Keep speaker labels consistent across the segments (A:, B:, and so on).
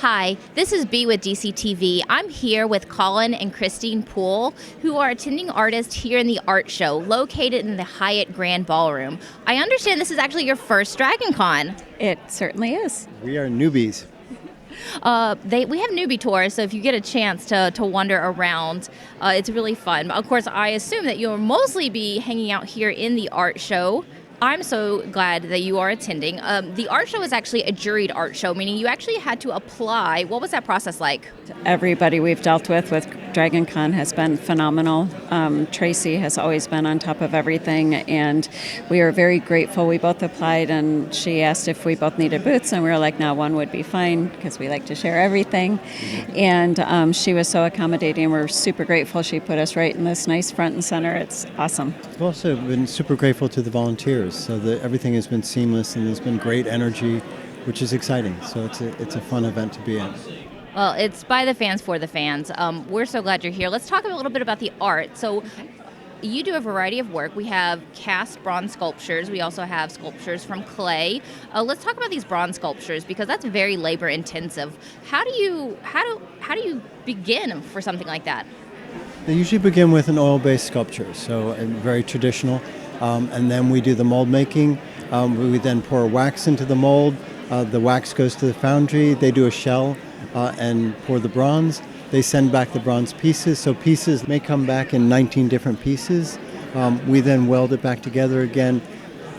A: Hi, this is B with DCTV. I'm here with Colin and Kristine Poole, who are attending artists here in the art show located in the Hyatt Grand Ballroom. I understand this is actually your first DragonCon.
B: It certainly is.
C: We are newbies.
A: We have newbie tours, so if you get a chance to wander around, it's really fun. Of course, I assume that you'll mostly be hanging out here in the art show. I'm so glad that you are attending. The art show is actually a juried art show, meaning you actually had to apply. What was that process like?
B: Everybody we've dealt with DragonCon has been phenomenal. Tracy has always been on top of everything, and we are very grateful. We both applied, and she asked if we both needed booths, and we were like, no, one would be fine, because we like to share everything. And she was so accommodating. We're super grateful. She put us right in this nice front and center. It's awesome.
C: We've also been super grateful to the volunteers, so that everything has been seamless, and there's been great energy, which is exciting. So it's a fun event to be in.
A: Well, it's by the fans for the fans. We're so glad you're here. Let's talk a little bit about the art. So you do a variety of work. We have cast bronze sculptures. We also have sculptures from clay. Let's talk about these bronze sculptures, because that's very labor intensive. How do you begin for something like that?
C: They usually begin with an oil-based sculpture, so very traditional. And then we do the mold making. We then pour wax into the mold. The wax goes to the foundry. They do a shell and pour the bronze. They send back the bronze pieces. So pieces may come back in 19 different pieces. We then weld it back together again,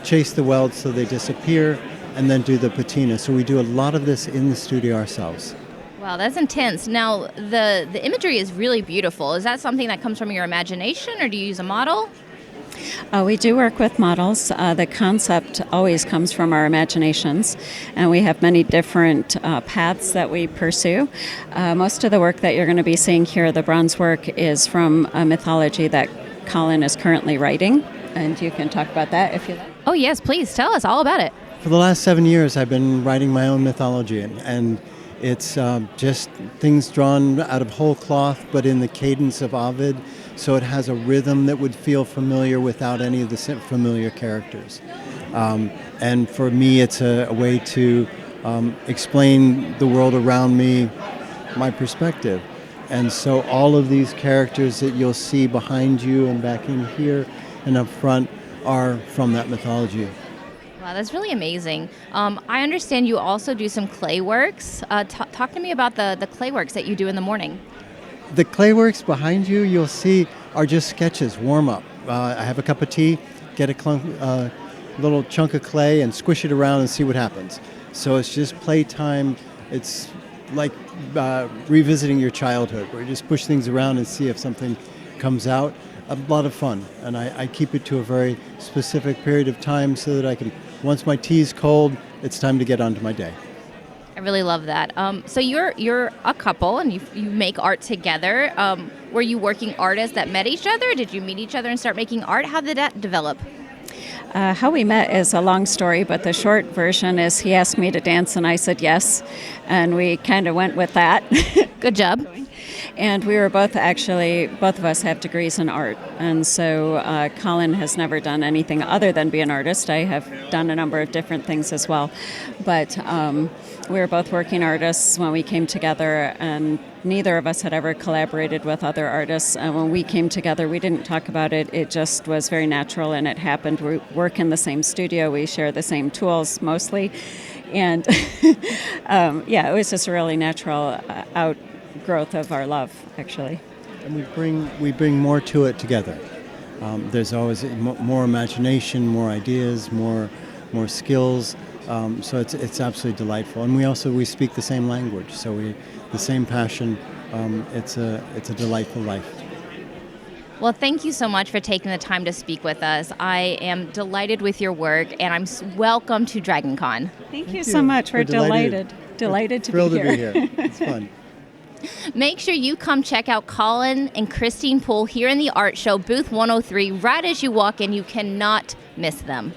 C: chase the welds so they disappear, and then do the patina. So we do a lot of this in the studio ourselves.
A: Wow, that's intense. Now, the imagery is really beautiful. Is that something that comes from your imagination, or do you use a model?
B: We do work with models. The concept always comes from our imaginations, and we have many different paths that we pursue. Most of the work that you're going to be seeing here, the bronze work, is from a mythology that Colin is currently writing, and you can talk about that if you like.
A: Oh yes, please tell us all about it.
C: For the last 7 years, I've been writing my own mythology, and it's just things drawn out of whole cloth, but in the cadence of Ovid, so it has a rhythm that would feel familiar without any of the familiar characters. And for me, it's a way to explain the world around me, my perspective. And so all of these characters that you'll see behind you and back in here and up front are from that mythology.
A: Wow, that's really amazing. I understand you also do some clay works. Talk to me about the clay works that you do in the morning.
C: The clay works behind you, you'll see, are just sketches, warm up. I have a cup of tea, get a little chunk of clay and squish it around and see what happens. So it's just playtime. It's like revisiting your childhood, where you just push things around and see if something comes out. A lot of fun, and I keep it to a very specific period of time so that I can, once my tea's cold, it's time to get on to my day.
A: I really love that. So you're a couple, and you make art together. Were you working artists that met each other? Did you meet each other and start making art? How did that develop?
B: How we met is a long story, but the short version is he asked me to dance, and I said yes, and we kind of went with that.
A: Good job.
B: And we were both of us have degrees in art. And so Colin has never done anything other than be an artist. I have done a number of different things as well. But we were both working artists when we came together, and neither of us had ever collaborated with other artists. And when we came together, we didn't talk about it. It just was very natural, and it happened. We work in the same studio. We share the same tools mostly. And it was just a really natural outgrowth of our love, actually.
C: And we bring more to it together. There's always more imagination, more ideas, more skills. So it's absolutely delightful. And we speak the same language, so the same passion. It's a delightful life.
A: Well, thank you so much for taking the time to speak with us. I am delighted with your work, and I'm welcome to DragonCon.
B: Thank you so much. We're delighted to be here.
C: Thrilled to be here. It's fun.
A: Make sure you come check out Colin and Kristine Poole here in the art show, booth 103. Right as you walk in, you cannot miss them.